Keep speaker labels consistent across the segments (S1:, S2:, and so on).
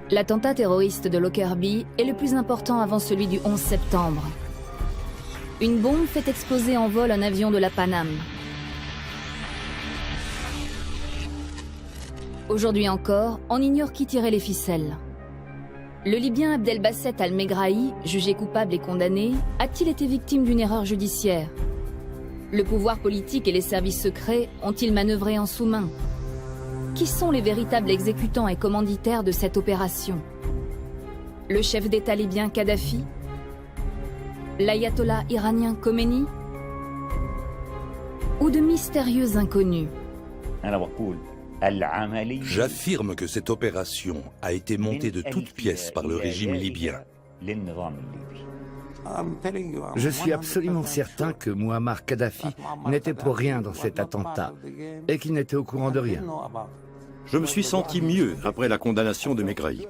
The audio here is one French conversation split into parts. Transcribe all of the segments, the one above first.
S1: L'attentat terroriste de Lockerbie est le plus important avant celui du 11 septembre. Une bombe fait exploser en vol un avion de la Pan Am. Aujourd'hui encore, on ignore qui tirait les ficelles. Le Libyen Abdelbasset Al-Megrahi, jugé coupable et condamné, a-t-il été victime d'une erreur judiciaire? Le pouvoir politique et les services secrets ont-ils manœuvré en sous-main? Qui sont les véritables exécutants et commanditaires de cette opération? Le chef d'État libyen Kadhafi? L'ayatollah iranien Khomeini? Ou de mystérieux inconnus?
S2: J'affirme que cette opération a été montée de toutes pièces par le régime libyen.
S3: Je suis absolument certain que Mouammar Kadhafi n'était pour rien dans cet attentat et qu'il n'était au courant de rien.
S4: Je me suis senti mieux après la condamnation de Megrahi.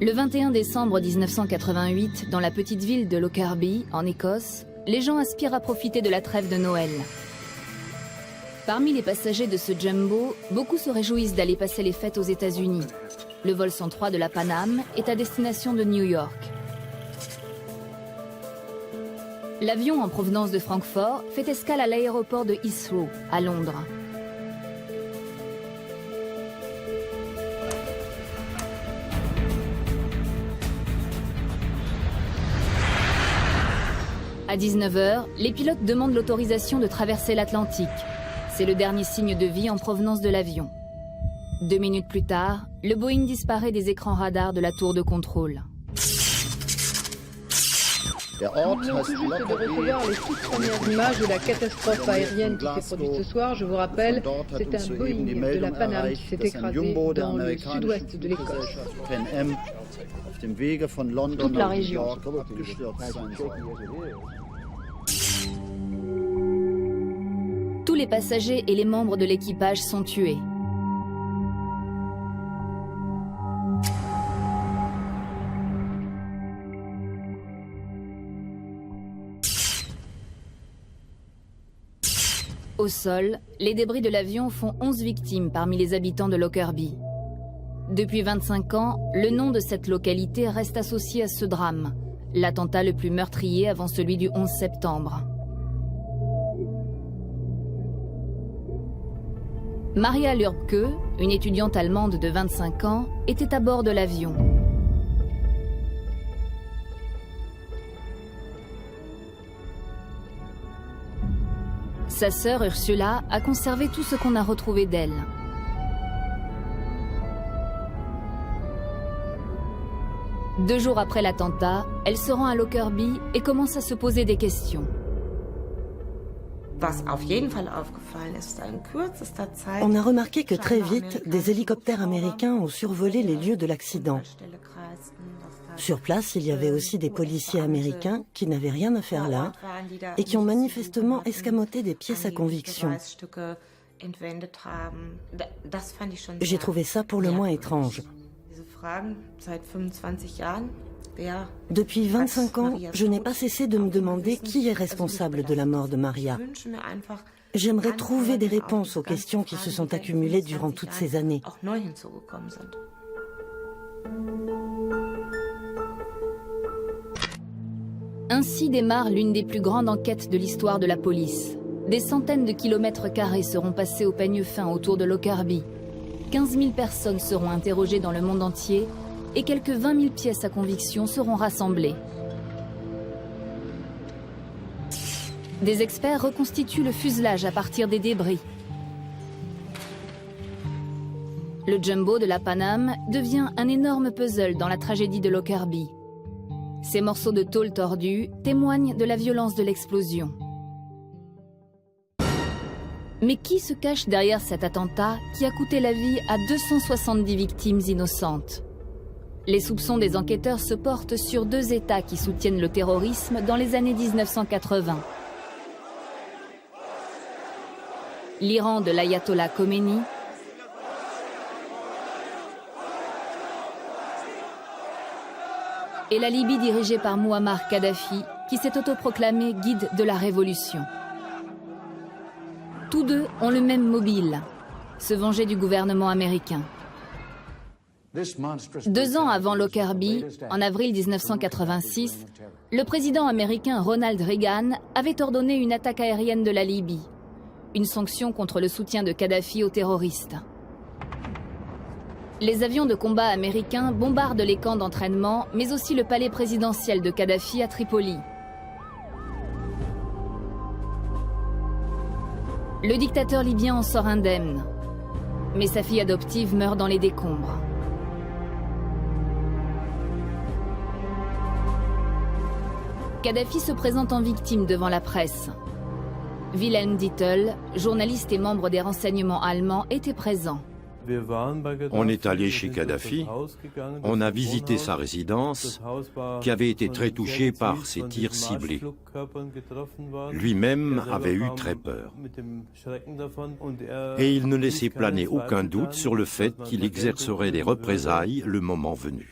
S1: Le 21 décembre 1988, dans la petite ville de Lockerbie, en Écosse, les gens aspirent à profiter de la trêve de Noël. Parmi les passagers de ce jumbo, beaucoup se réjouissent d'aller passer les fêtes aux États-Unis. Le vol 103 de la Pan Am est à destination de New York. L'avion en provenance de Francfort fait escale à l'aéroport de Heathrow, à Londres. À 19 h, les pilotes demandent l'autorisation de traverser l'Atlantique. C'est le dernier signe de vie en provenance de l'avion. 2 minutes plus tard, le Boeing disparaît des écrans radars de la tour de contrôle.
S5: Nous venons tout juste de recevoir les 6 premières images de la catastrophe aérienne qui s'est produite ce soir. Je vous rappelle, c'est un Boeing de la Pan Am qui s'est écrasé dans le sud-ouest de l'Écosse. Toute la région.
S1: Tous les passagers et les membres de l'équipage sont tués. Au sol, les débris de l'avion font 11 victimes parmi les habitants de Lockerbie. Depuis 25 ans, le nom de cette localité reste associé à ce drame, l'attentat le plus meurtrier avant celui du 11 septembre. Maria Lürbke, une étudiante allemande de 25 ans, était à bord de l'avion. Sa sœur Ursula a conservé tout ce qu'on a retrouvé d'elle. Deux jours après l'attentat, elle se rend à Lockerbie et commence à se poser des questions.
S6: On a remarqué que très vite, des hélicoptères américains ont survolé les lieux de l'accident. Sur place, il y avait aussi des policiers américains qui n'avaient rien à faire là et qui ont manifestement escamoté des pièces à conviction. J'ai trouvé ça pour le moins étrange. Depuis 25 ans, je n'ai pas cessé de me demander qui est responsable de la mort de Maria. J'aimerais trouver des réponses aux questions qui se sont accumulées durant toutes ces années.
S1: Ainsi démarre l'une des plus grandes enquêtes de l'histoire de la police. Des centaines de kilomètres carrés seront passés au peigne fin autour de Lockerbie. 15 000 personnes seront interrogées dans le monde entier et quelques 20 000 pièces à conviction seront rassemblées. Des experts reconstituent le fuselage à partir des débris. Le jumbo de la Pan Am devient un énorme puzzle dans la tragédie de Lockerbie. Ces morceaux de tôle tordus témoignent de la violence de l'explosion. Mais qui se cache derrière cet attentat qui a coûté la vie à 270 victimes innocentes? Les soupçons des enquêteurs se portent sur deux États qui soutiennent le terrorisme dans les années 1980. L'Iran de l'ayatollah Khomeini et la Libye dirigée par Mouammar Kadhafi, qui s'est autoproclamé guide de la révolution. Tous deux ont le même mobile, se venger du gouvernement américain. 2 ans avant Lockerbie, en avril 1986, le président américain Ronald Reagan avait ordonné une attaque aérienne de la Libye, une sanction contre le soutien de Kadhafi aux terroristes. Les avions de combat américains bombardent les camps d'entraînement, mais aussi le palais présidentiel de Kadhafi à Tripoli. Le dictateur libyen en sort indemne, mais sa fille adoptive meurt dans les décombres. Kadhafi se présente en victime devant la presse. Wilhelm Dietl, journaliste et membre des renseignements allemands, était présent.
S4: On est allé chez Kadhafi, on a visité sa résidence, qui avait été très touchée par ces tirs ciblés. Lui-même avait eu très peur. Et il ne laissait planer aucun doute sur le fait qu'il exercerait des représailles le moment venu.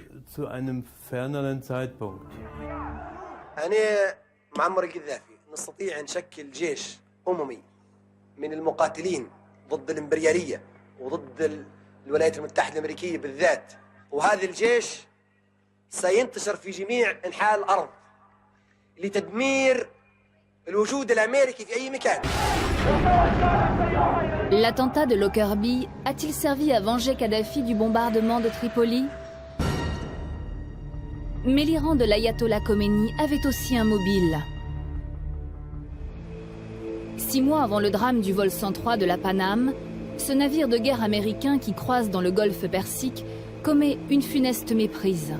S7: أنا معمر القذافي نستطيع أن نشكل جيش أممي من المقاتلين ضد الإمبريالية وضد الولايات المتحدة الأمريكية بالذات وهذا الجيش سينتشر في جميع أنحاء الأرض لتدمير الوجود الأمريكي في أي مكان.
S1: L'attentat de Lockerbie a-t-il servi à venger Kadhafi du bombardement de Tripoli ? Mais l'Iran de l'ayatollah Khomeini avait aussi un mobile. 6 mois avant le drame du vol 103 de la Paname, ce navire de guerre américain qui croise dans le golfe Persique commet une funeste méprise.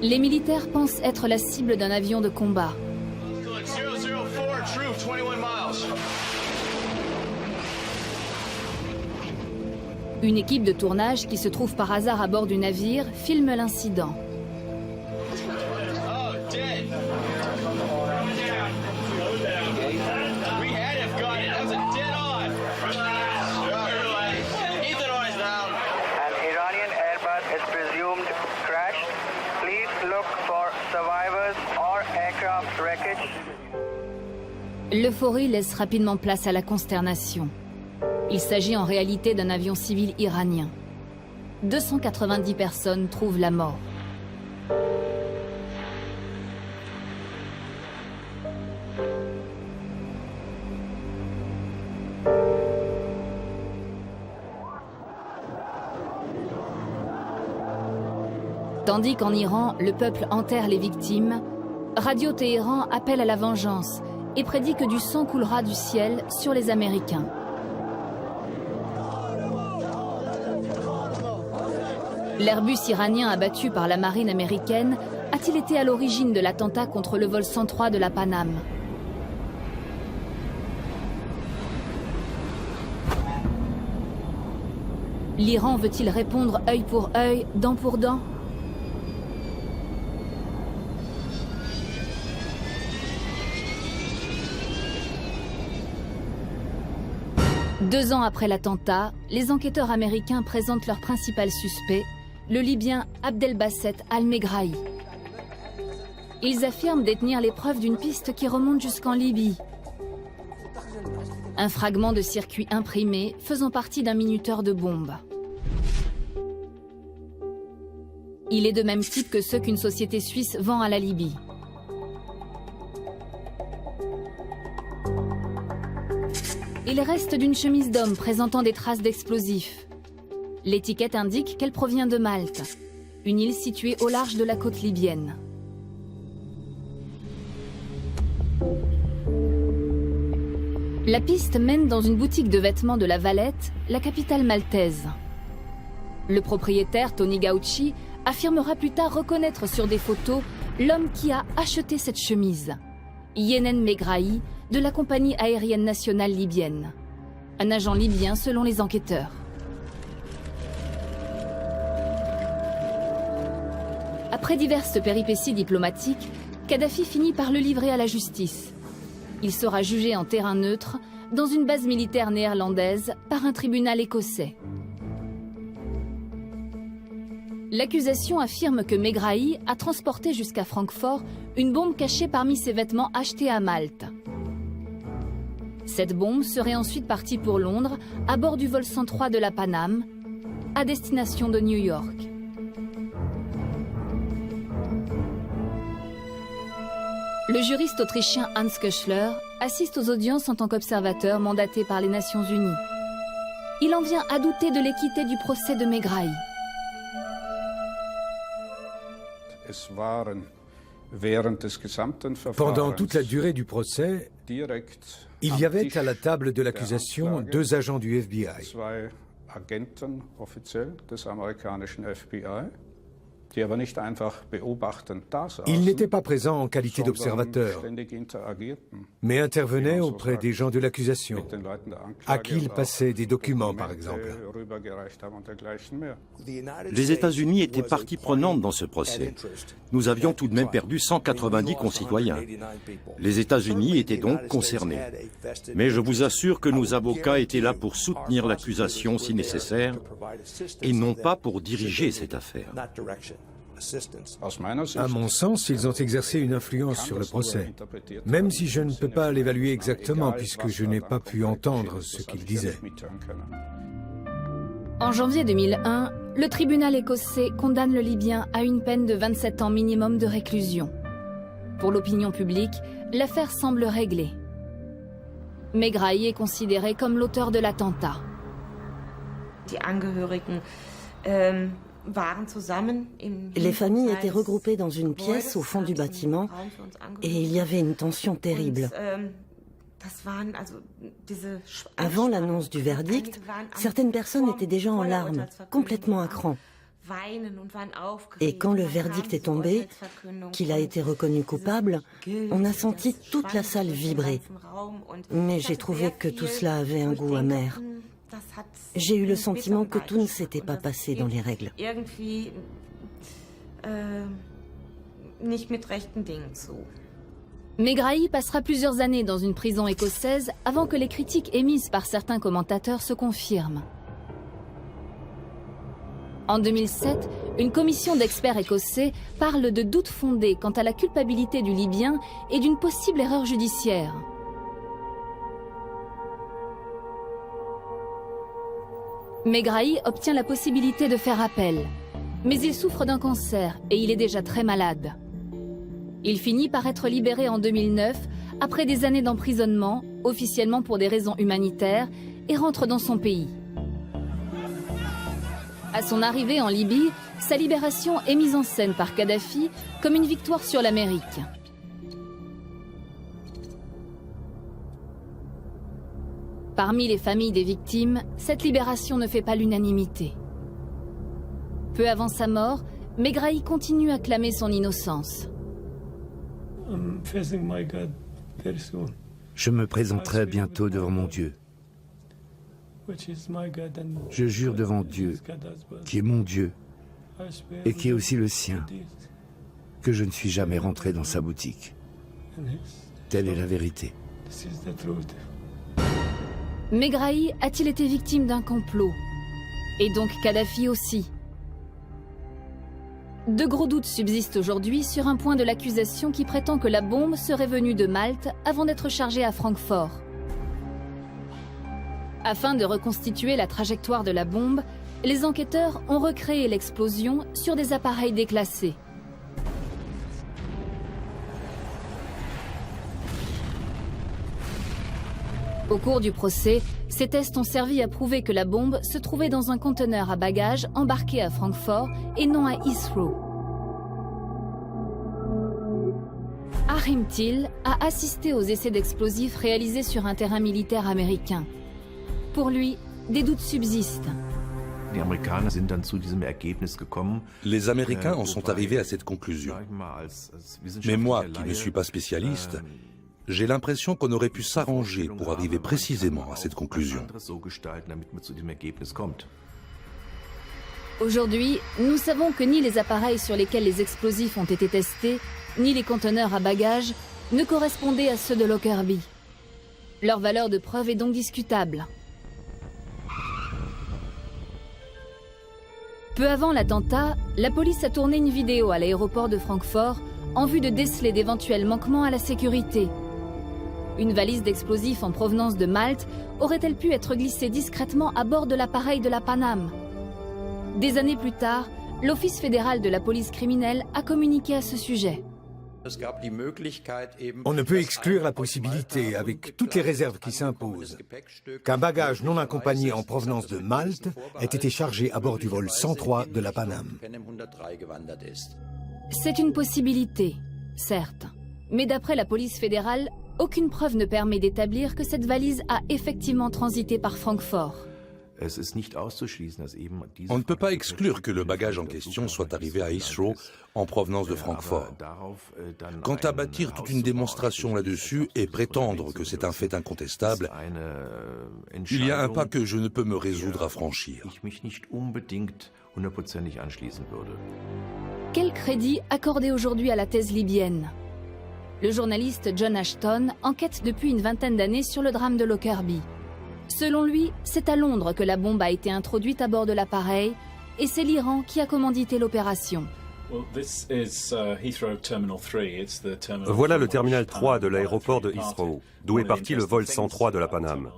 S1: Les militaires pensent être la cible d'un avion de combat. Une équipe de tournage qui se trouve par hasard à bord du navire filme l'incident. L'euphorie laisse rapidement place à la consternation. Il s'agit en réalité d'un avion civil iranien. 290 personnes trouvent la mort. Tandis qu'en Iran, le peuple enterre les victimes, Radio Téhéran appelle à la vengeance et prédit que du sang coulera du ciel sur les Américains. L'Airbus iranien abattu par la marine américaine a-t-il été à l'origine de l'attentat contre le vol 103 de la Paname ? L'Iran veut-il répondre œil pour œil, dent pour dent ? Deux ans après l'attentat, les enquêteurs américains présentent leur principal suspect, le Libyen Abdelbasset Al-Megrahi. Ils affirment détenir les preuves d'une piste qui remonte jusqu'en Libye. Un fragment de circuit imprimé faisant partie d'un minuteur de bombes. Il est de même type que ceux qu'une société suisse vend à la Libye. Il reste d'une chemise d'homme présentant des traces d'explosifs. L'étiquette indique qu'elle provient de Malte, une île située au large de la côte libyenne. La piste mène dans une boutique de vêtements de La Valette, la capitale maltaise. Le propriétaire, Tony Gauchi, affirmera plus tard reconnaître sur des photos l'homme qui a acheté cette chemise, Yenen Megrahi, de la compagnie aérienne nationale libyenne. Un agent libyen selon les enquêteurs. Après diverses péripéties diplomatiques, Kadhafi finit par le livrer à la justice. Il sera jugé en terrain neutre dans une base militaire néerlandaise par un tribunal écossais. L'accusation affirme que Megrahi a transporté jusqu'à Francfort une bombe cachée parmi ses vêtements achetés à Malte. Cette bombe serait ensuite partie pour Londres à bord du vol 103 de la Paname, à destination de New York. Le juriste autrichien Hans Köchler assiste aux audiences en tant qu'observateur mandaté par les Nations Unies. Il en vient à douter de l'équité du procès de Megrahi.
S8: Pendant toute la durée du procès, il y avait à la table de l'accusation 2 agents du FBI. Ils n'étaient pas présents en qualité d'observateurs, mais intervenaient auprès des gens de l'accusation, à qui ils passaient des documents, par exemple.
S4: Les États-Unis étaient partie prenante dans ce procès. Nous avions tout de même perdu 190 concitoyens. Les États-Unis étaient donc concernés. Mais je vous assure que nos avocats étaient là pour soutenir l'accusation si nécessaire, et non pas pour diriger cette affaire.
S8: À mon sens, ils ont exercé une influence sur le procès, même si je ne peux pas l'évaluer exactement puisque je n'ai pas pu entendre ce qu'ils disaient.
S1: En janvier 2001, le tribunal écossais condamne le Libyen à une peine de 27 ans minimum de réclusion. Pour l'opinion publique, l'affaire semble réglée. Megrahi est considéré comme l'auteur de l'attentat.
S6: Les familles étaient regroupées dans une pièce au fond du bâtiment et il y avait une tension terrible. Avant l'annonce du verdict, certaines personnes étaient déjà en larmes, complètement à cran. Et quand le verdict est tombé, qu'il a été reconnu coupable, on a senti toute la salle vibrer. Mais j'ai trouvé que tout cela avait un goût amer. J'ai eu le sentiment que tout ne s'était pas passé dans les règles.
S1: Megrahi passera plusieurs années dans une prison écossaise avant que les critiques émises par certains commentateurs se confirment. En 2007, une commission d'experts écossais parle de doutes fondés quant à la culpabilité du Libyen et d'une possible erreur judiciaire. Megrahi obtient la possibilité de faire appel, mais il souffre d'un cancer et il est déjà très malade. Il finit par être libéré en 2009, après des années d'emprisonnement, officiellement pour des raisons humanitaires, et rentre dans son pays. À son arrivée en Libye, sa libération est mise en scène par Kadhafi comme une victoire sur l'Amérique. Parmi les familles des victimes, cette libération ne fait pas l'unanimité. Peu avant sa mort, Megrahi continue à clamer son innocence.
S3: Je me présenterai bientôt devant mon Dieu. Je jure devant Dieu, qui est mon Dieu, et qui est aussi le sien, que je ne suis jamais rentré dans sa boutique. Telle est la vérité.
S1: Megrahi a-t-il été victime d'un complot? Et donc Kadhafi aussi? De gros doutes subsistent aujourd'hui sur un point de l'accusation qui prétend que la bombe serait venue de Malte avant d'être chargée à Francfort. Afin de reconstituer la trajectoire de la bombe, les enquêteurs ont recréé l'explosion sur des appareils déclassés. Au cours du procès, ces tests ont servi à prouver que la bombe se trouvait dans un conteneur à bagages embarqué à Francfort et non à Heathrow. Achim Thiel a assisté aux essais d'explosifs réalisés sur un terrain militaire américain. Pour lui, des doutes subsistent.
S2: Les Américains en sont arrivés à cette conclusion. Mais moi, qui ne suis pas spécialiste, j'ai l'impression qu'on aurait pu s'arranger pour arriver précisément à cette conclusion.
S1: Aujourd'hui, nous savons que ni les appareils sur lesquels les explosifs ont été testés, ni les conteneurs à bagages ne correspondaient à ceux de Lockerbie. Leur valeur de preuve est donc discutable. Peu Peu avant l'attentat, la police a tourné une vidéo à l'aéroport de Francfort en vue de déceler d'éventuels manquements à la sécurité. Une valise d'explosifs en provenance de Malte aurait-elle pu être glissée discrètement à bord de l'appareil de la Paname? Des années plus tard, l'Office fédéral de la police criminelle a communiqué à ce sujet.
S8: On ne peut exclure la possibilité, avec toutes les réserves qui s'imposent, qu'un bagage non accompagné en provenance de Malte ait été chargé à bord du vol 103 de la Paname.
S1: C'est une possibilité, certes. Mais d'après la police fédérale, aucune preuve ne permet d'établir que cette valise a effectivement transité par Francfort.
S2: On ne peut pas exclure que le bagage en question soit arrivé à Heathrow en provenance de Francfort. Quant à bâtir toute une démonstration là-dessus et prétendre que c'est un fait incontestable, il y a un pas que je ne peux me résoudre à franchir.
S1: Quel crédit accorder aujourd'hui à la thèse libyenne? Le journaliste John Ashton enquête depuis une vingtaine d'années sur le drame de Lockerbie. Selon lui, c'est à Londres que la bombe a été introduite à bord de l'appareil et c'est l'Iran qui a commandité l'opération.
S9: Voilà le terminal 3 de l'aéroport de Heathrow, d'où est parti le vol 103 de la Paname.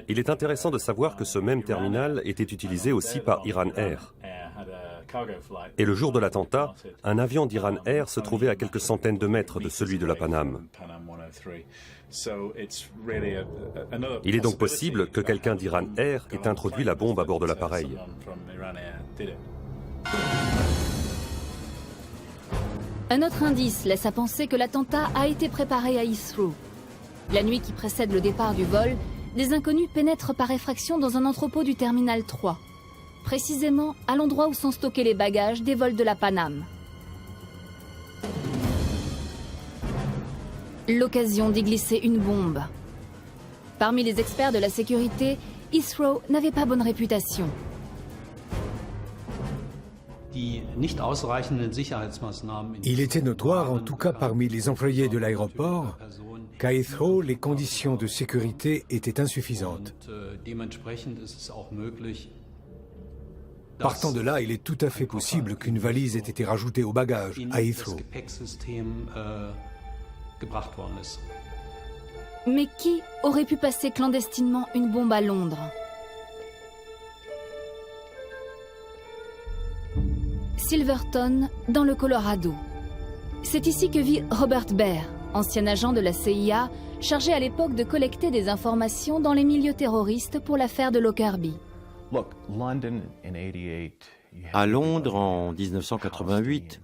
S9: Il est intéressant de savoir que ce même terminal était utilisé aussi par Iran Air. Et le jour de l'attentat, un avion d'Iran Air se trouvait à quelques centaines de mètres de celui de la Paname. Il est donc possible que quelqu'un d'Iran Air ait introduit la bombe à bord de l'appareil.
S1: Un autre indice laisse à penser que l'attentat a été préparé à Heathrow. La nuit qui précède le départ du vol, des inconnus pénètrent par effraction dans un entrepôt du terminal 3. Précisément à l'endroit où sont stockés les bagages des vols de la Paname. L'occasion d'y glisser une bombe. Parmi les experts de la sécurité, Heathrow n'avait pas bonne réputation.
S3: Il était notoire, en tout cas parmi les employés de l'aéroport, qu'à Heathrow, les conditions de sécurité étaient insuffisantes. Partant de là, il est tout à fait possible qu'une valise ait été rajoutée au bagage à Heathrow.
S1: Mais qui aurait pu passer clandestinement une bombe à Londres? Silverton, dans le Colorado. C'est ici que vit Robert Baer, ancien agent de la CIA, chargé à l'époque de collecter des informations dans les milieux terroristes pour l'affaire de Lockerbie.
S4: À Londres, en 1988,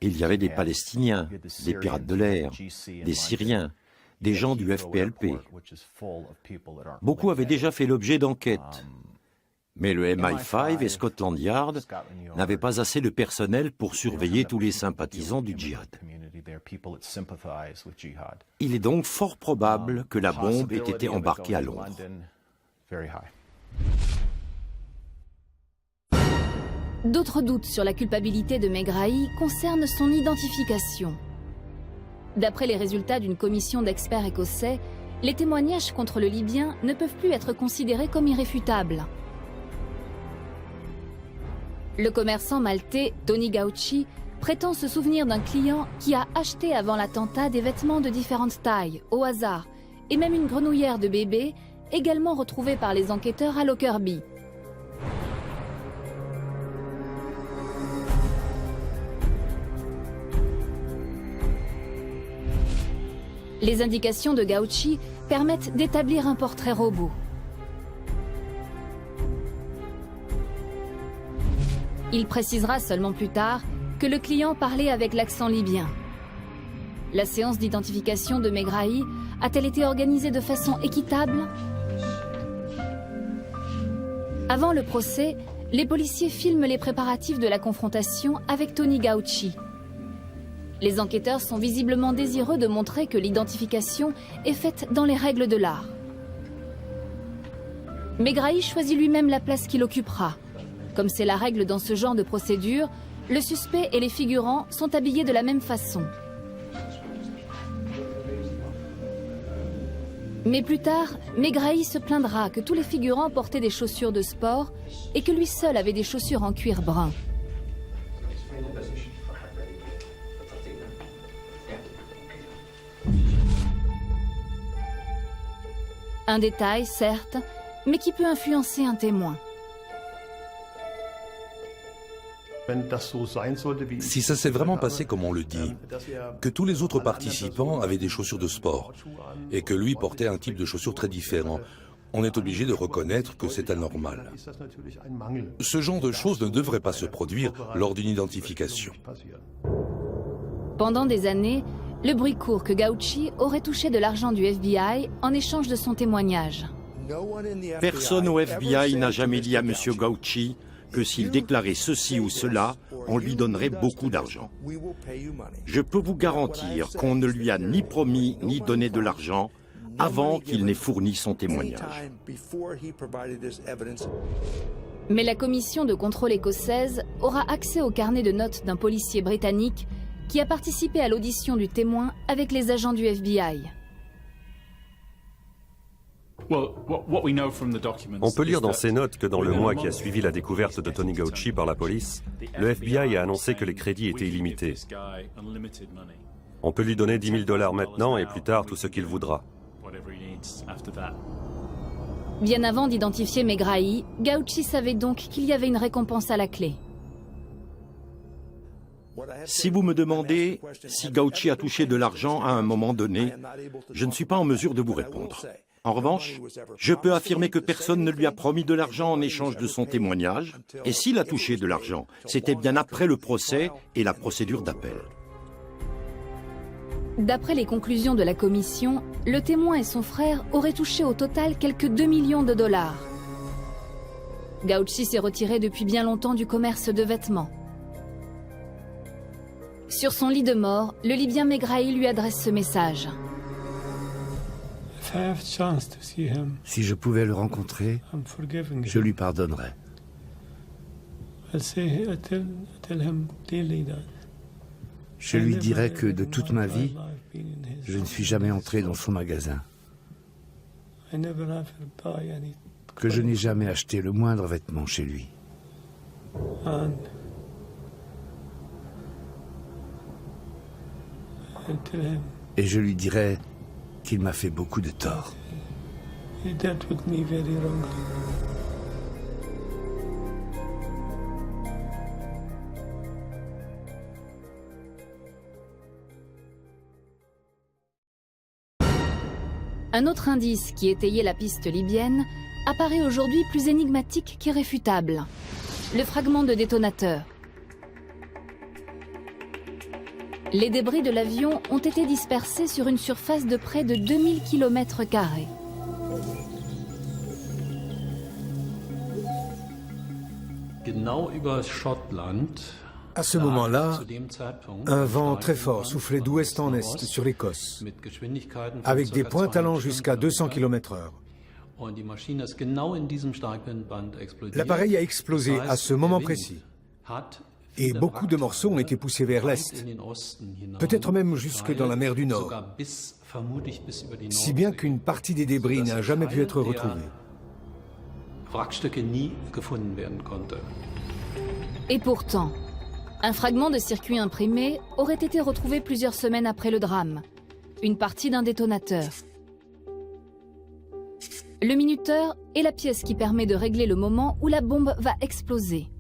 S4: il y avait des Palestiniens, des pirates de l'air, des Syriens, des gens du FPLP. Beaucoup avaient déjà fait l'objet d'enquêtes. Mais le MI5 et Scotland Yard n'avaient pas assez de personnel pour surveiller tous les sympathisants du djihad. Il est donc fort probable que la bombe ait été embarquée à Londres.
S1: D'autres doutes sur la culpabilité de Megrahi concernent son identification. D'après les résultats d'une commission d'experts écossais, les témoignages contre le Libyen ne peuvent plus être considérés comme irréfutables. Le commerçant maltais Tony Gauci prétend se souvenir d'un client qui a acheté avant l'attentat des vêtements de différentes tailles, au hasard, et même une grenouillère de bébé, également retrouvée par les enquêteurs à Lockerbie. Les indications de Gauci permettent d'établir un portrait robot. Il précisera seulement plus tard que le client parlait avec l'accent libyen. La séance d'identification de Megrahi a-t-elle été organisée de façon équitable? Avant le procès, les policiers filment les préparatifs de la confrontation avec Tony Gauci. Les enquêteurs sont visiblement désireux de montrer que l'identification est faite dans les règles de l'art. Megrahi choisit lui-même la place qu'il occupera. Comme c'est la règle dans ce genre de procédure, le suspect et les figurants sont habillés de la même façon. Mais plus tard, Megrahi se plaindra que tous les figurants portaient des chaussures de sport et que lui seul avait des chaussures en cuir brun. Un détail, certes, mais qui peut influencer un témoin.
S2: Si ça s'est vraiment passé comme on le dit, que tous les autres participants avaient des chaussures de sport et que lui portait un type de chaussures très différent, on est obligé de reconnaître que c'est anormal. Ce genre de choses ne devrait pas se produire lors d'une identification.
S1: Pendant des années, le bruit court que Gauci aurait touché de l'argent du FBI en échange de son témoignage.
S4: Personne au FBI n'a jamais dit à M. Gauci que s'il déclarait ceci ou cela, on lui donnerait beaucoup d'argent. Je peux vous garantir qu'on ne lui a ni promis ni donné de l'argent avant qu'il n'ait fourni son témoignage.
S1: Mais la commission de contrôle écossaise aura accès au carnet de notes d'un policier britannique qui a participé à l'audition du témoin avec les agents du FBI.
S9: On peut lire dans ces notes que dans le mois qui a suivi la découverte de Tony Gauci par la police, le FBI a annoncé que les crédits étaient illimités. On peut lui donner $10 000 maintenant et plus tard tout ce qu'il voudra.
S1: Bien avant d'identifier Megrahi, Gauci savait donc qu'il y avait une récompense à la clé.
S4: Si vous me demandez si Gauci a touché de l'argent à un moment donné, je ne suis pas en mesure de vous répondre. En revanche, je peux affirmer que personne ne lui a promis de l'argent en échange de son témoignage, et s'il a touché de l'argent, c'était bien après le procès et la procédure d'appel.
S1: D'après les conclusions de la commission, le témoin et son frère auraient touché au total quelques 2 millions de dollars. Gauci s'est retiré depuis bien longtemps du commerce de vêtements. Sur son lit de mort, le Libyen Megrahi lui adresse ce message.
S3: Si je pouvais le rencontrer, je lui pardonnerais. Je lui dirais que de toute ma vie, je ne suis jamais entré dans son magasin. Que je n'ai jamais acheté le moindre vêtement chez lui. Et je lui dirais qu'il m'a fait beaucoup de tort.
S1: Un autre indice qui étayait la piste libyenne apparaît aujourd'hui plus énigmatique qu'irréfutable. Le fragment de détonateur. Les débris de l'avion ont été dispersés sur une surface de près de 2000 km².
S8: À ce moment-là, un vent très fort soufflait d'ouest en est sur l'Écosse, avec des pointes allant jusqu'à 200 km/h. L'appareil a explosé à ce moment précis, et beaucoup de morceaux ont été poussés vers l'est, peut-être même jusque dans la mer du Nord, si bien qu'une partie des débris n'a jamais pu être retrouvée.
S1: Et pourtant, un fragment de circuit imprimé aurait été retrouvé plusieurs semaines après le drame, une partie d'un détonateur. Le minuteur est la pièce qui permet de régler le moment où la bombe va exploser.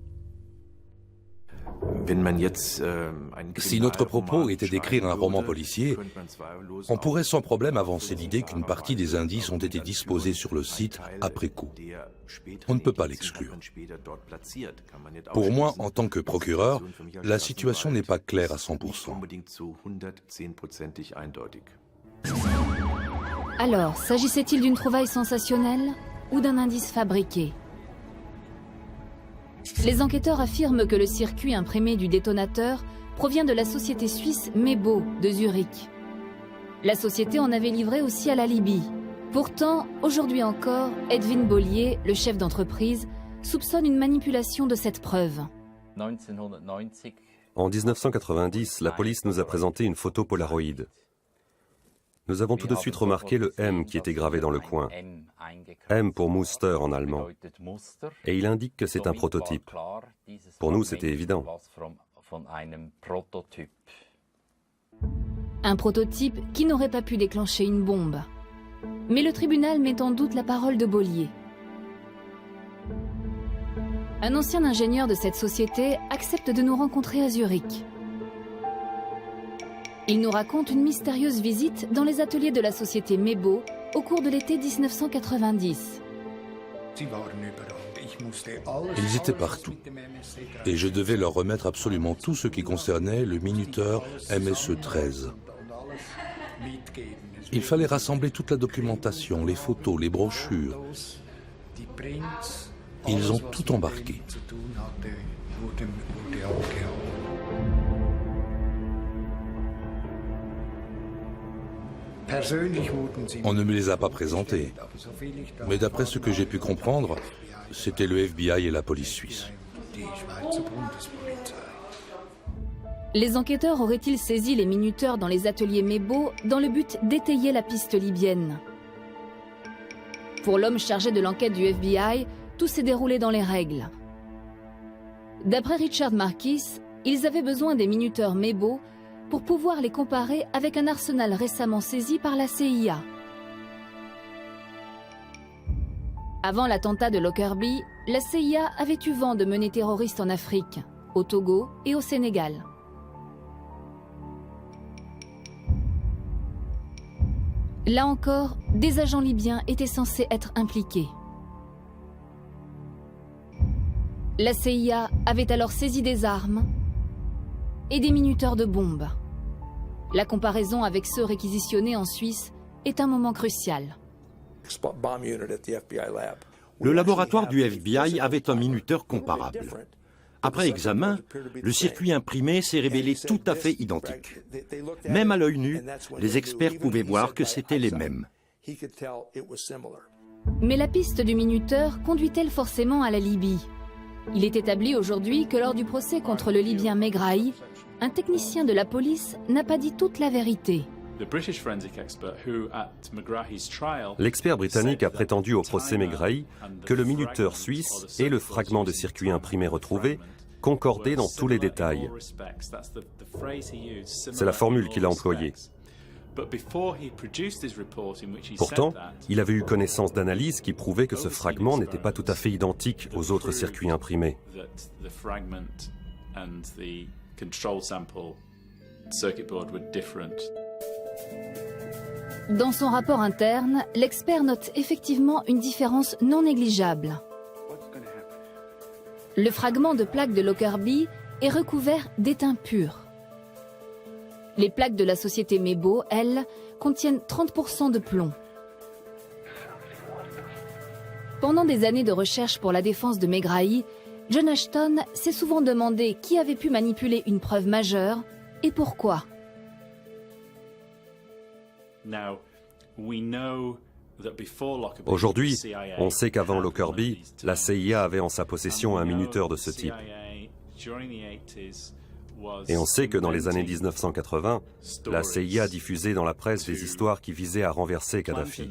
S2: Si notre propos était d'écrire un roman policier, on pourrait sans problème avancer l'idée qu'une partie des indices ont été disposés sur le site après coup. On ne peut pas l'exclure. Pour moi, en tant que procureur, la situation n'est pas claire à 100%.
S1: Alors, s'agissait-il d'une trouvaille sensationnelle ou d'un indice fabriqué ? Les enquêteurs affirment que le circuit imprimé du détonateur provient de la société suisse Mebo de Zurich. La société en avait livré aussi à la Libye. Pourtant, aujourd'hui encore, Edwin Bollier, le chef d'entreprise, soupçonne une manipulation de cette preuve.
S9: En 1990, la police nous a présenté une photo Polaroid. Nous avons tout de suite remarqué le M qui était gravé dans le coin. M pour Muster en allemand. Et il indique que c'est un prototype. Pour nous, c'était évident.
S1: Un prototype qui n'aurait pas pu déclencher une bombe. Mais le tribunal met en doute la parole de Bollier. Un ancien ingénieur de cette société accepte de nous rencontrer à Zurich. Il nous raconte une mystérieuse visite dans les ateliers de la société Mebo au cours de l'été 1990.
S2: Ils étaient partout. Et je devais leur remettre absolument tout ce qui concernait le minuteur MSE-13. Il fallait rassembler toute la documentation, les photos, les brochures. Ils ont tout embarqué. On ne me les a pas présentés. Mais d'après ce que j'ai pu comprendre, c'était le FBI et la police suisse.
S1: Les enquêteurs auraient-ils saisi les minuteurs dans les ateliers Mebo dans le but d'étayer la piste libyenne? Pour l'homme chargé de l'enquête du FBI, tout s'est déroulé dans les règles. D'après Richard Marquis, ils avaient besoin des minuteurs Mebo pour pouvoir les comparer avec un arsenal récemment saisi par la CIA. Avant l'attentat de Lockerbie, la CIA avait eu vent de menées terroristes en Afrique, au Togo et au Sénégal. Là encore, des agents libyens étaient censés être impliqués. La CIA avait alors saisi des armes et des minuteurs de bombes. La comparaison avec ceux réquisitionnés en Suisse est un moment crucial.
S4: Le laboratoire du FBI avait un minuteur comparable. Après examen, le circuit imprimé s'est révélé tout à fait identique. Même à l'œil nu, les experts pouvaient voir que c'étaient les mêmes.
S1: Mais la piste du minuteur conduit-elle forcément à la Libye? Il est établi aujourd'hui que lors du procès contre le Libyen Megrahi, un technicien de la police n'a pas dit toute la vérité.
S9: L'expert britannique a prétendu au procès Megrahi que le minuteur suisse et le fragment de circuit imprimé retrouvé concordaient dans tous les détails. C'est la formule qu'il a employée. Pourtant, il avait eu connaissance d'analyses qui prouvaient que ce fragment n'était pas tout à fait identique aux autres circuits imprimés.
S1: Dans son rapport interne, l'expert note effectivement une différence non négligeable. Le fragment de plaque de Lockerbie est recouvert d'étain pur. Les plaques de la société Mebo, elles, contiennent 30% de plomb. Pendant des années de recherche pour la défense de Megrahi, John Ashton s'est souvent demandé qui avait pu manipuler une preuve majeure et pourquoi.
S9: Aujourd'hui, on sait qu'avant Lockerbie, la CIA avait en sa possession un minuteur de ce type. Et on sait que dans les années 1980, la CIA diffusait dans la presse des histoires qui visaient à renverser Kadhafi.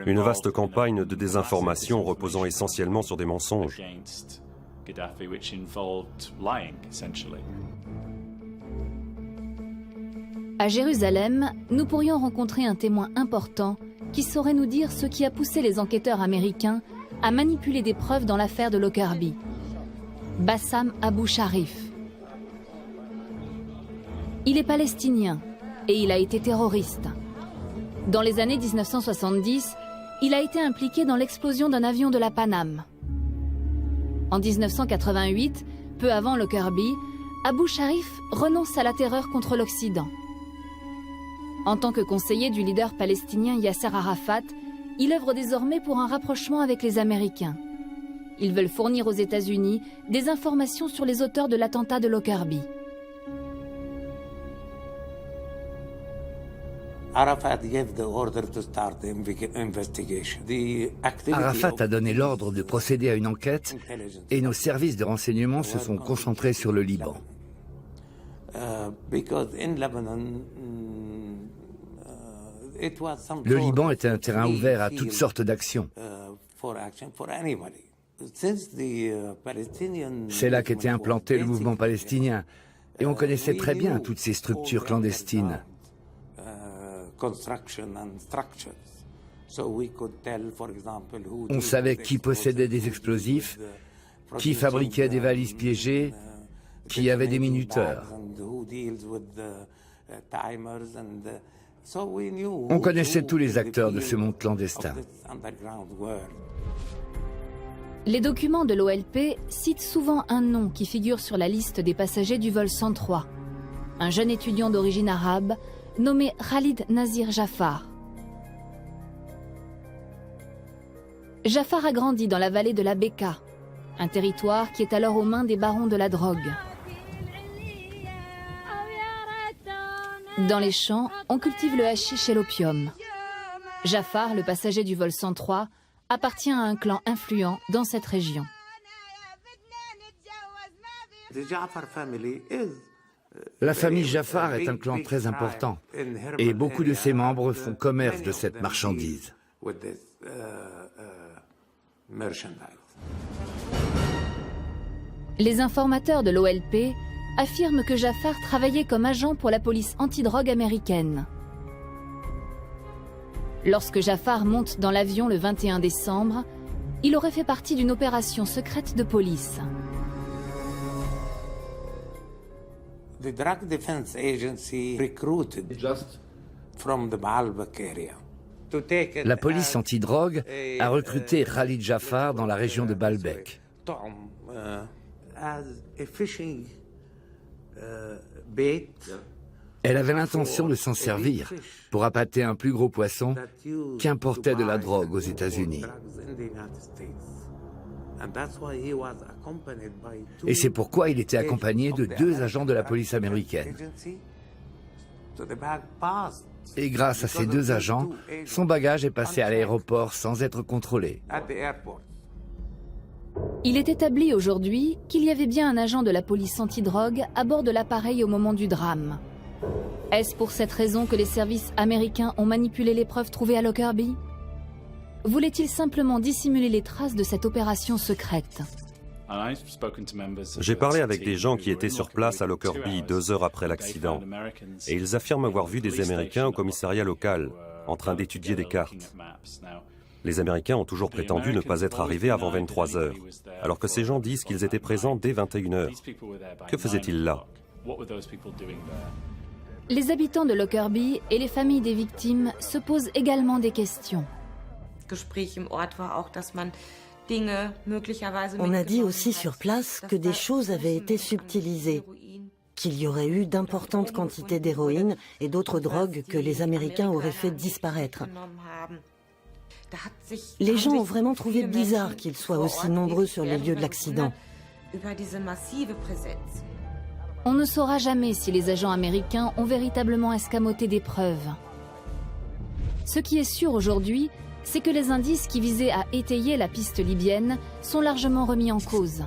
S9: Une vaste campagne de désinformation reposant essentiellement sur des mensonges.
S1: À Jérusalem, nous pourrions rencontrer un témoin important qui saurait nous dire ce qui a poussé les enquêteurs américains à manipuler des preuves dans l'affaire de Lockerbie. Bassam Abou Sharif. Il est palestinien et il a été terroriste. Dans les années 1970, il a été impliqué dans l'explosion d'un avion de la Paname. En 1988, peu avant Lockerbie, Abou Sharif renonce à la terreur contre l'Occident. En tant que conseiller du leader palestinien Yasser Arafat, il œuvre désormais pour un rapprochement avec les Américains. Ils veulent fournir aux États-Unis des informations sur les auteurs de l'attentat de Lockerbie.
S3: Arafat a donné l'ordre de procéder à une enquête et nos services de renseignement se sont concentrés sur le Liban. Le Liban était un terrain ouvert à toutes sortes d'actions. C'est là qu'était implanté le mouvement palestinien, et on connaissait très bien toutes ces structures clandestines. On savait qui possédait des explosifs, qui fabriquait des valises piégées, qui avait des minuteurs. On connaissait tous les acteurs de ce monde clandestin.
S1: Les documents de l'OLP citent souvent un nom qui figure sur la liste des passagers du vol 103. Un jeune étudiant d'origine arabe nommé Khalid Nazir Jafar. Jafar a grandi dans la vallée de la Bekaa, un territoire qui est alors aux mains des barons de la drogue. Dans les champs, on cultive le hashish et l'opium. Jafar, le passager du vol 103, appartient à un clan influent dans cette région.
S3: La famille Jafar est un clan très important et beaucoup de ses membres font commerce de cette marchandise.
S1: Les informateurs de l'OLP affirment que Jafar travaillait comme agent pour la police antidrogue américaine. Lorsque Jafar monte dans l'avion le 21 décembre, il aurait fait partie d'une opération secrète de police.
S10: The Drug Defense Agency recruited from the Baalbek area.
S3: La police antidrogue a recruté Khalid Jafar dans la région de Baalbek. Elle avait l'intention de s'en servir pour appâter un plus gros poisson qui importait de la drogue aux États-Unis. Et c'est pourquoi il était accompagné de 2 agents de la police américaine. Et grâce à ces 2 agents, son bagage est passé à l'aéroport sans être contrôlé.
S1: Il est établi aujourd'hui qu'il y avait bien un agent de la police antidrogue à bord de l'appareil au moment du drame. Est-ce pour cette raison que les services américains ont manipulé les preuves trouvées à Lockerbie? Voulait-il simplement dissimuler les traces de cette opération secrète?
S9: J'ai parlé avec des gens qui étaient sur place à Lockerbie 2 heures après l'accident, et ils affirment avoir vu des Américains au commissariat local, en train d'étudier des cartes. Les Américains ont toujours prétendu ne pas être arrivés avant 23 heures, alors que ces gens disent qu'ils étaient présents dès 21 heures. Que faisaient-ils là?
S1: Les habitants de Lockerbie et les familles des victimes se posent également des questions.
S6: On a dit aussi sur place que des choses avaient été subtilisées, qu'il y aurait eu d'importantes quantités d'héroïne et d'autres drogues que les Américains auraient fait disparaître. Les gens ont vraiment trouvé bizarre qu'ils soient aussi nombreux sur les lieux de l'accident.
S1: On ne saura jamais si les agents américains ont véritablement escamoté des preuves. Ce qui est sûr aujourd'hui, c'est que les indices qui visaient à étayer la piste libyenne sont largement remis en cause.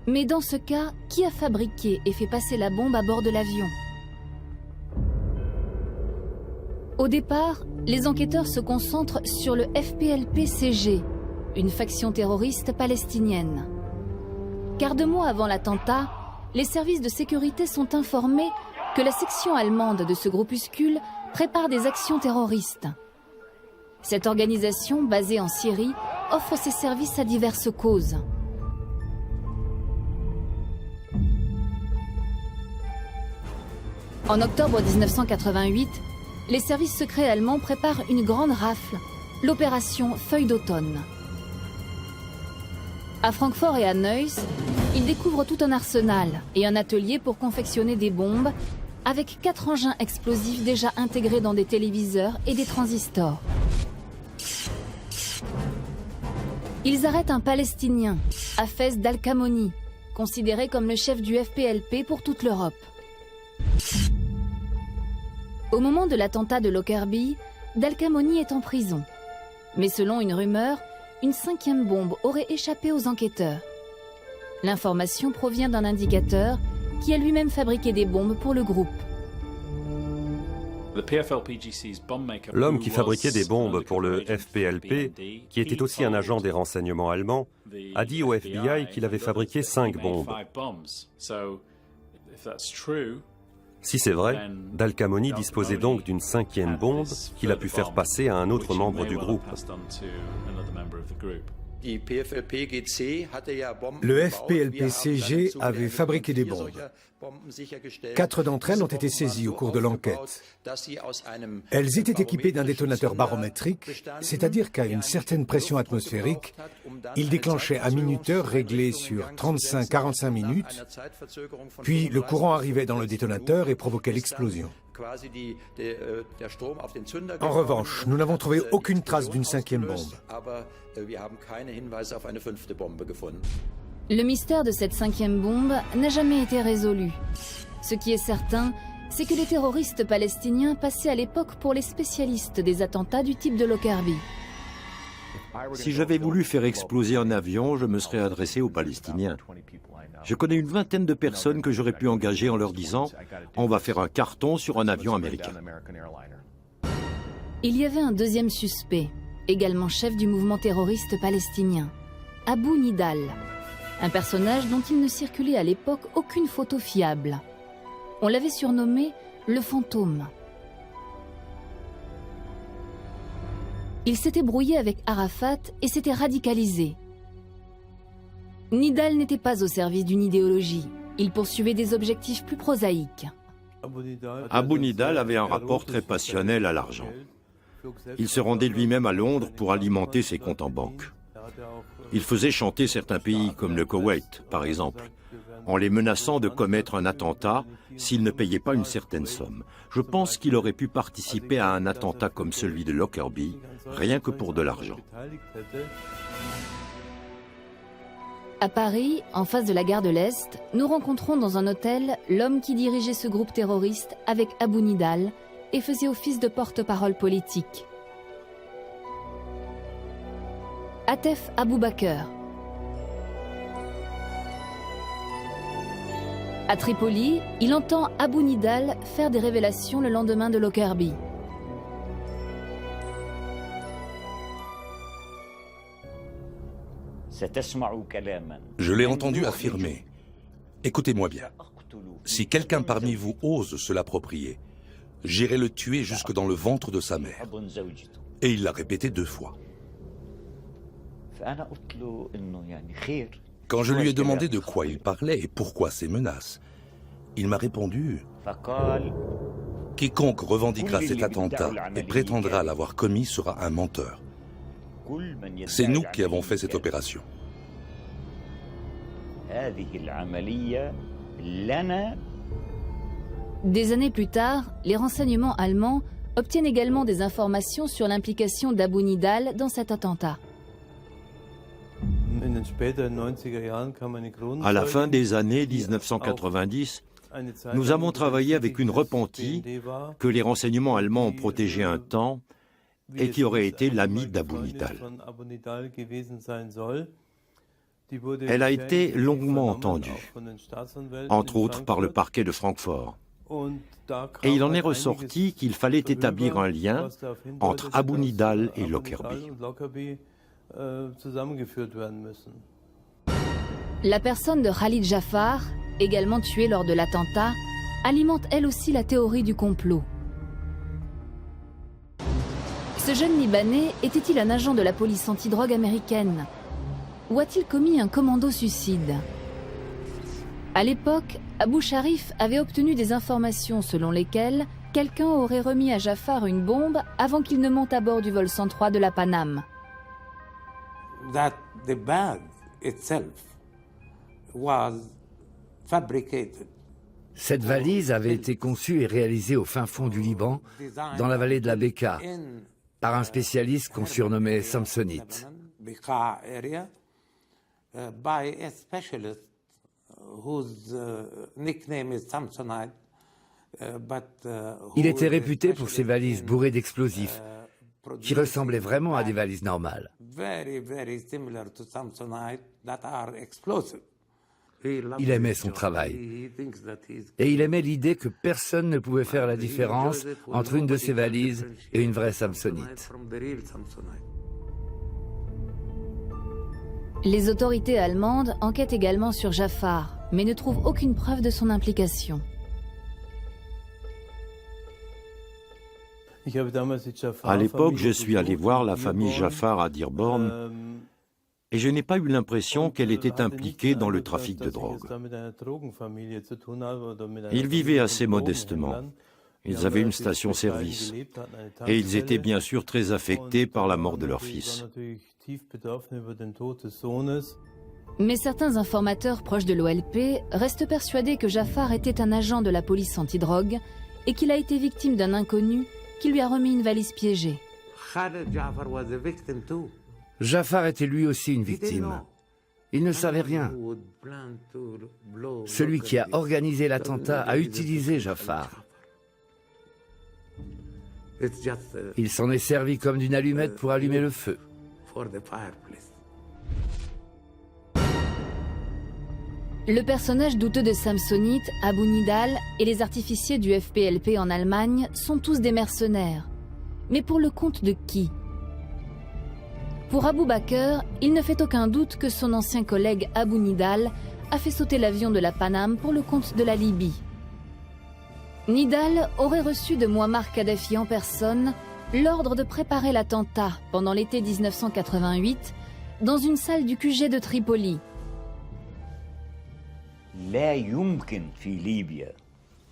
S1: Mais dans ce cas, qui a fabriqué et fait passer la bombe à bord de l'avion? Au départ, les enquêteurs se concentrent sur le FPLP-CG, une faction terroriste palestinienne. Car 2 mois avant l'attentat, les services de sécurité sont informés que la section allemande de ce groupuscule prépare des actions terroristes. Cette organisation, basée en Syrie, offre ses services à diverses causes. En octobre 1988, les services secrets allemands préparent une grande rafle, l'opération Feuille d'automne. À Francfort et à Neuss, ils découvrent tout un arsenal et un atelier pour confectionner des bombes avec 4 engins explosifs déjà intégrés dans des téléviseurs et des transistors. Ils arrêtent un Palestinien, Hafez Dal-Kamoni, considéré comme le chef du FPLP pour toute l'Europe. Au moment de l'attentat de Lockerbie, Dal-Kamoni est en prison. Mais selon une rumeur, une 5e bombe aurait échappé aux enquêteurs. L'information provient d'un indicateur qui a lui-même fabriqué des bombes pour le groupe.
S9: L'homme qui fabriquait des bombes pour le FPLP, qui était aussi un agent des renseignements allemands, a dit au FBI qu'il avait fabriqué 5 bombes. Si c'est vrai, Dal-Kamoni disposait donc d'une 5e bombe qu'il a pu faire passer à un autre membre du groupe.
S8: Le FPLP-CG avait fabriqué des bombes. 4 d'entre elles ont été saisies au cours de l'enquête. Elles étaient équipées d'un détonateur barométrique, c'est-à-dire qu'à une certaine pression atmosphérique, il déclenchait un minuteur réglé sur 35-45 minutes, puis le courant arrivait dans le détonateur et provoquait l'explosion. En revanche, nous n'avons trouvé aucune trace d'une 5e bombe.
S1: Le mystère de cette 5e bombe n'a jamais été résolu. Ce qui est certain, c'est que les terroristes palestiniens passaient à l'époque pour les spécialistes des attentats du type de Lockerbie.
S4: Si j'avais voulu faire exploser un avion, je me serais adressé aux Palestiniens. Je connais une vingtaine de personnes que j'aurais pu engager en leur disant « On va faire un carton sur un avion américain ».
S1: Il y avait un deuxième suspect, également chef du mouvement terroriste palestinien, Abou Nidal, un personnage dont il ne circulait à l'époque aucune photo fiable. On l'avait surnommé le fantôme. Il s'était brouillé avec Arafat et s'était radicalisé. Nidal n'était pas au service d'une idéologie. Il poursuivait des objectifs plus prosaïques.
S4: Abou Nidal avait un rapport très passionnel à l'argent. Il se rendait lui-même à Londres pour alimenter ses comptes en banque. Il faisait chanter certains pays, comme le Koweït, par exemple, en les menaçant de commettre un attentat s'ils ne payaient pas une certaine somme. Je pense qu'il aurait pu participer à un attentat comme celui de Lockerbie, rien que pour de l'argent.
S1: À Paris, en face de la gare de l'Est, nous rencontrons dans un hôtel l'homme qui dirigeait ce groupe terroriste avec Abou Nidal et faisait office de porte-parole politique. Atef Aboubakr. À Tripoli, il entend Abou Nidal faire des révélations le lendemain de Lockerbie.
S2: Je l'ai entendu affirmer. Écoutez-moi bien. Si quelqu'un parmi vous ose se l'approprier, j'irai le tuer jusque dans le ventre de sa mère. Et il l'a répété 2 fois. Quand je lui ai demandé de quoi il parlait et pourquoi ces menaces, il m'a répondu « Quiconque revendiquera cet attentat et prétendra l'avoir commis sera un menteur. C'est nous qui avons fait cette opération. »
S1: Des années plus tard, les renseignements allemands obtiennent également des informations sur l'implication d'Abou Nidal dans cet attentat.
S4: À la fin des années 1990, nous avons travaillé avec une repentie que les renseignements allemands ont protégée un temps et qui aurait été l'amie d'Abou Nidal. Elle a été longuement entendue, entre autres par le parquet de Francfort. Et il en est ressorti qu'il fallait établir un lien entre Abou Nidal et Lockerbie.
S1: La personne de Khalid Jafar, également tuée lors de l'attentat, alimente elle aussi la théorie du complot. Ce jeune Libanais était-il un agent de la police antidrogue américaine? Ou a-t-il commis un commando-suicide? À l'époque, Abou Sharif avait obtenu des informations selon lesquelles quelqu'un aurait remis à Jafar une bombe avant qu'il ne monte à bord du vol 103 de la Paname.
S3: Cette valise avait été conçue et réalisée au fin fond du Liban, dans la vallée de la Bekaa, par un spécialiste qu'on surnommait Samsonite. Il était réputé pour ses valises bourrées d'explosifs, qui ressemblaient vraiment à des valises normales. Il aimait son travail. Et il aimait l'idée que personne ne pouvait faire la différence entre une de ses valises et une vraie samsonite.
S1: Les autorités allemandes enquêtent également sur Jafar, mais ne trouvent aucune preuve de son implication.
S4: À l'époque, je suis allé voir la famille Jafar à Dearborn et je n'ai pas eu l'impression qu'elle était impliquée dans le trafic de drogue. Ils vivaient assez modestement. Ils avaient une station-service et ils étaient bien sûr très affectés par la mort de leur fils.
S1: Mais certains informateurs proches de l'OLP restent persuadés que Jafar était un agent de la police antidrogue et qu'il a été victime d'un inconnu qui lui a remis une valise piégée.
S3: Jafar était lui aussi une victime. Il ne savait rien. Celui qui a organisé l'attentat a utilisé Jafar. Il s'en est servi comme d'une allumette pour allumer le feu.
S1: Le personnage douteux de Samsonite, Abu Nidal et les artificiers du FPLP en Allemagne sont tous des mercenaires. Mais pour le compte de qui? Pour Abu Bakr, il ne fait aucun doute que son ancien collègue Abu Nidal a fait sauter l'avion de la Paname pour le compte de la Libye. Nidal aurait reçu de Muammar Kadhafi en personne l'ordre de préparer l'attentat pendant l'été 1988 dans une salle du QG de Tripoli.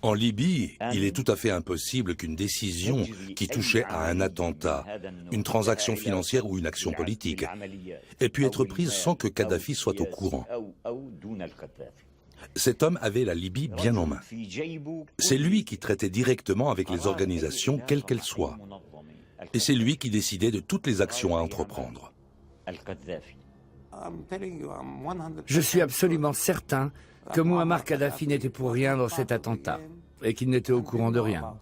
S2: En Libye, il est tout à fait impossible qu'une décision qui touchait à un attentat, une transaction financière ou une action politique ait pu être prise sans que Kadhafi soit au courant. Cet homme avait la Libye bien en main. C'est lui qui traitait directement avec les organisations, quelles qu'elles soient. Et c'est lui qui décidait de toutes les actions à entreprendre.
S3: Je suis absolument certain que Muammar Kadhafi n'était pour rien dans cet attentat et qu'il n'était au courant de rien.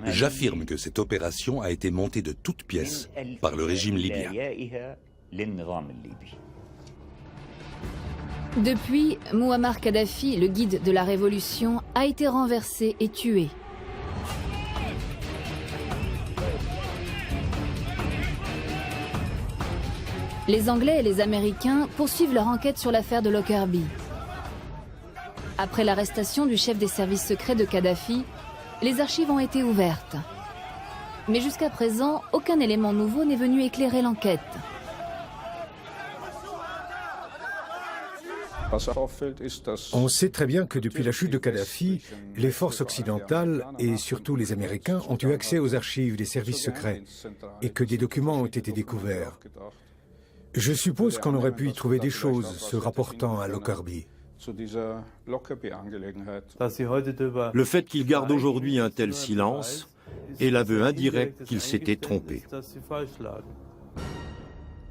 S2: J'affirme que cette opération a été montée de toutes pièces par le régime libyen.
S1: Depuis, Muammar Kadhafi, le guide de la révolution, a été renversé et tué. Les Anglais et les Américains poursuivent leur enquête sur l'affaire de Lockerbie. Après l'arrestation du chef des services secrets de Kadhafi, les archives ont été ouvertes. Mais jusqu'à présent, aucun élément nouveau n'est venu éclairer l'enquête.
S8: On sait très bien que depuis la chute de Kadhafi, les forces occidentales et surtout les Américains ont eu accès aux archives des services secrets et que des documents ont été découverts. Je suppose qu'on aurait pu y trouver des choses se rapportant à Lockerbie.
S4: Le fait qu'il garde aujourd'hui un tel silence est l'aveu indirect qu'il s'était trompé.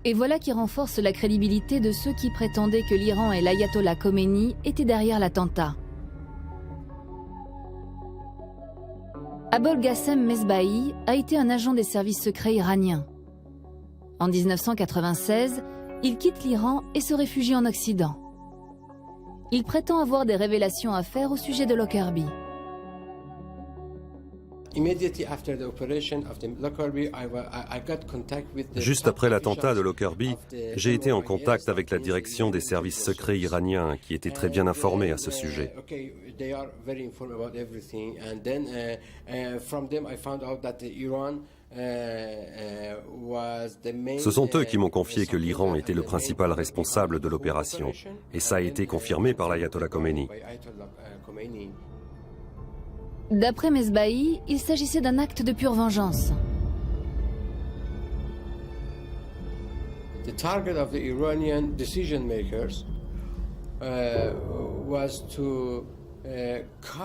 S1: Et voilà qui renforce la crédibilité de ceux qui prétendaient que l'Iran et l'ayatollah Khomeini étaient derrière l'attentat. Abolghasem Mesbahi a été un agent des services secrets iraniens. En 1996, il quitte l'Iran et se réfugie en Occident. Il prétend avoir des révélations à faire au sujet de Lockerbie.
S9: Juste après l'attentat de Lockerbie, j'ai été en contact avec la direction des services secrets iraniens qui était très bien informée à ce sujet. Ce sont eux qui m'ont confié que l'Iran était le principal responsable de l'opération, et ça a été confirmé par l'ayatollah Khomeini.
S1: D'après Mesbahi, il s'agissait d'un acte de pure vengeance.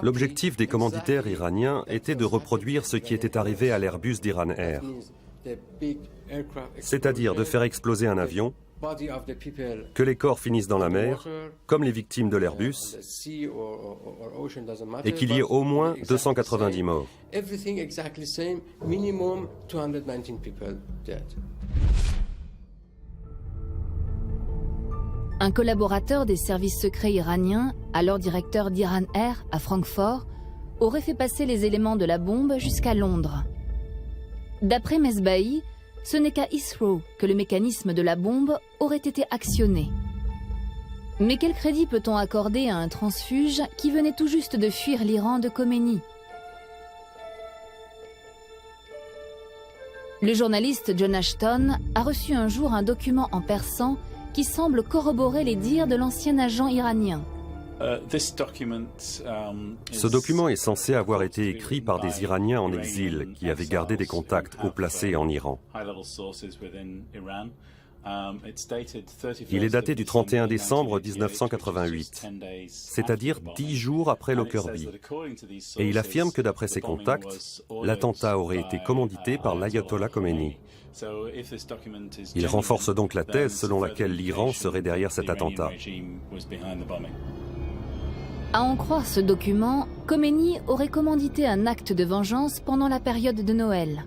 S9: L'objectif des commanditaires iraniens était de reproduire ce qui était arrivé à l'Airbus d'Iran Air, c'est-à-dire de faire exploser un avion, que les corps finissent dans la mer, comme les victimes de l'Airbus, et qu'il y ait au moins 290 morts.
S1: un collaborateur des services secrets iraniens, alors directeur d'Iran Air à Francfort, aurait fait passer les éléments de la bombe jusqu'à Londres. D'après Mesbahi, ce n'est qu'à Heathrow que le mécanisme de la bombe aurait été actionné. Mais quel crédit peut-on accorder à un transfuge qui venait tout juste de fuir l'Iran de Khomeini? Le journaliste John Ashton a reçu un jour un document en persan qui semble corroborer les dires de l'ancien agent iranien.
S9: Ce document est censé avoir été écrit par des Iraniens en exil qui avaient gardé des contacts haut placés en Iran. Il est daté du 31 décembre 1988, c'est-à-dire 10 jours après Lockerbie. Et il affirme que d'après ses contacts, l'attentat aurait été commandité par l'ayatollah Khomeini. Il renforce donc la thèse selon laquelle l'Iran serait derrière cet attentat.
S1: À en croire ce document, Khomeini aurait commandité un acte de vengeance pendant la période de Noël.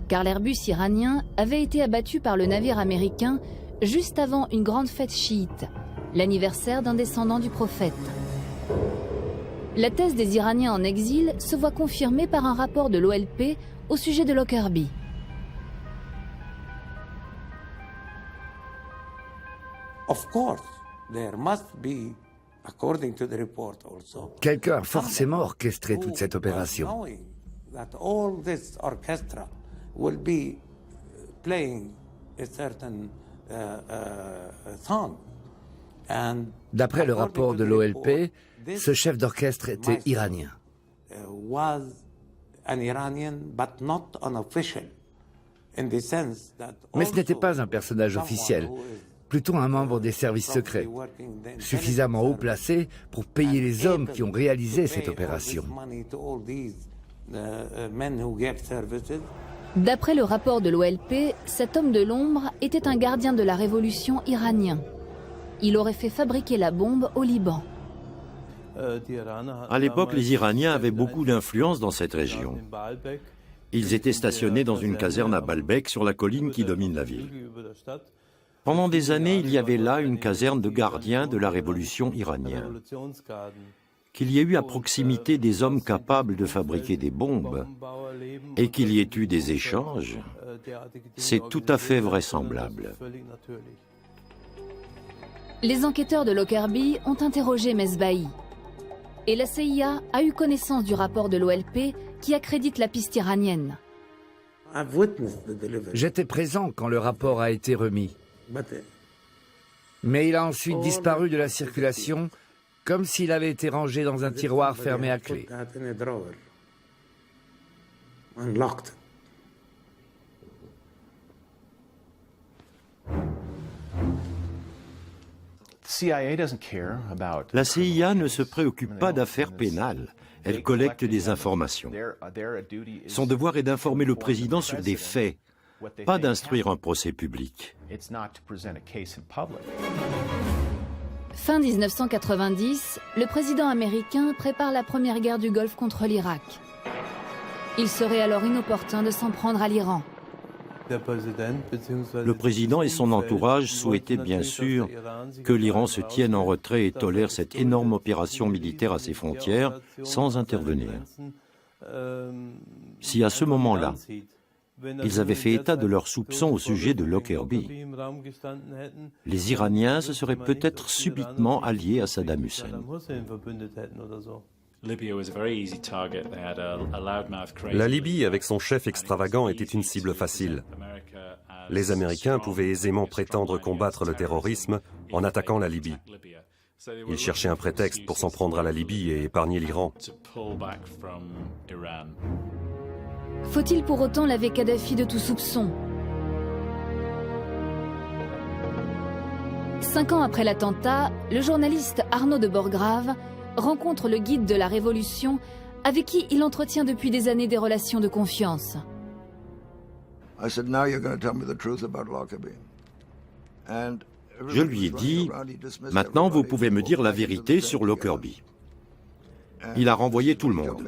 S1: Car l'Airbus iranien avait été abattu par le navire américain juste avant une grande fête chiite, l'anniversaire d'un descendant du prophète. La thèse des Iraniens en exil se voit confirmée par un rapport de l'OLP au sujet de Lockerbie.
S3: Quelqu'un a forcément orchestré toute cette opération. D'après le rapport de l'OLP, ce chef d'orchestre était iranien. Mais ce n'était pas un personnage officiel, plutôt un membre des services secrets, suffisamment haut placé pour payer les hommes qui ont réalisé cette opération.
S1: D'après le rapport de l'OLP, cet homme de l'ombre était un gardien de la révolution iranien. Il aurait fait fabriquer la bombe au Liban.
S4: À l'époque, les Iraniens avaient beaucoup d'influence dans cette région. Ils étaient stationnés dans une caserne à Baalbek sur la colline qui domine la ville. Pendant des années, il y avait là une caserne de gardiens de la révolution iranienne. Qu'il y ait eu à proximité des hommes capables de fabriquer des bombes et qu'il y ait eu des échanges, c'est tout à fait vraisemblable.
S1: Les enquêteurs de Lockerbie ont interrogé Mesbahi. Et la CIA a eu connaissance du rapport de l'OLP qui accrédite la piste iranienne.
S3: J'étais présent quand le rapport a été remis. Mais il a ensuite disparu de la circulation comme s'il avait été rangé dans un tiroir fermé à clé.
S4: La CIA ne se préoccupe pas d'affaires pénales. Elle collecte des informations. Son devoir est d'informer le président sur des faits, pas d'instruire un procès public.
S1: Fin 1990, le président américain prépare la première guerre du Golfe contre l'Irak. Il serait alors inopportun de s'en prendre à l'Iran.
S4: Le président et son entourage souhaitaient bien sûr que l'Iran se tienne en retrait et tolère cette énorme opération militaire à ses frontières sans intervenir. Si à ce moment-là, ils avaient fait état de leurs soupçons au sujet de Lockerbie, les Iraniens se seraient peut-être subitement alliés à Saddam Hussein.
S9: La Libye, avec son chef extravagant, était une cible facile. Les Américains pouvaient aisément prétendre combattre le terrorisme en attaquant la Libye. Ils cherchaient un prétexte pour s'en prendre à la Libye et épargner l'Iran.
S1: Faut-il pour autant laver Kadhafi de tout soupçon? 5 ans après l'attentat, le journaliste Arnaud de Borgrave rencontre le guide de la Révolution avec qui il entretient depuis des années des relations de confiance.
S4: Je lui ai dit, « Maintenant, vous pouvez me dire la vérité sur Lockerbie. » Il a renvoyé tout le monde.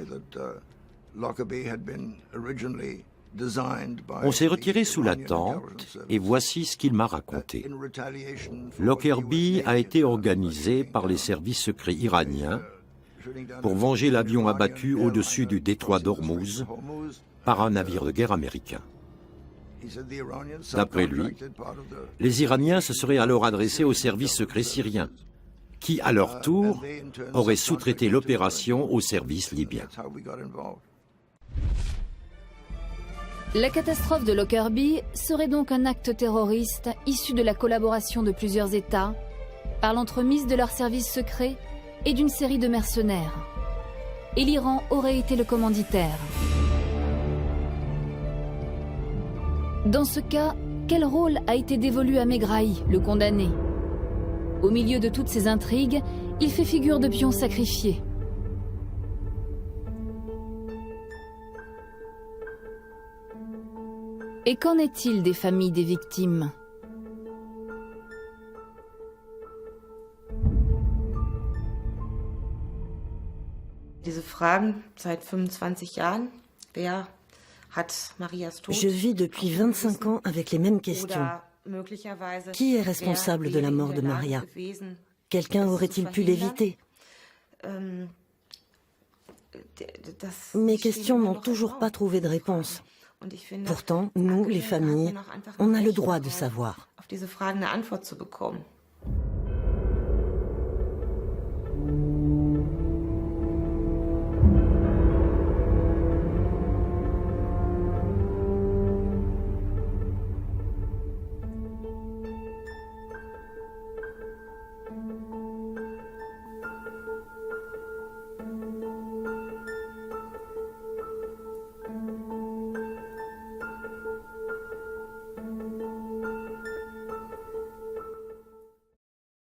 S4: On s'est retiré sous la tente et voici ce qu'il m'a raconté. Lockerbie a été organisé par les services secrets iraniens pour venger l'avion abattu au-dessus du détroit d'Ormuz par un navire de guerre américain. D'après lui, les Iraniens se seraient alors adressés aux services secrets syriens, qui, à leur tour, auraient sous-traité l'opération aux services libyens.
S1: La catastrophe de Lockerbie serait donc un acte terroriste issu de la collaboration de plusieurs États, par l'entremise de leurs services secrets et d'une série de mercenaires. Et l'Iran aurait été le commanditaire. Dans ce cas, quel rôle a été dévolu à Megrahi, le condamné? Au milieu de toutes ces intrigues, il fait figure de pion sacrifié. Et qu'en est-il des familles des victimes?
S6: Je vis depuis 25 ans avec les mêmes questions. Qui est responsable de la mort de Maria? Quelqu'un aurait-il pu l'éviter? Mes questions n'ont toujours pas trouvé de réponse. Pourtant, nous, les familles, on a le droit de savoir.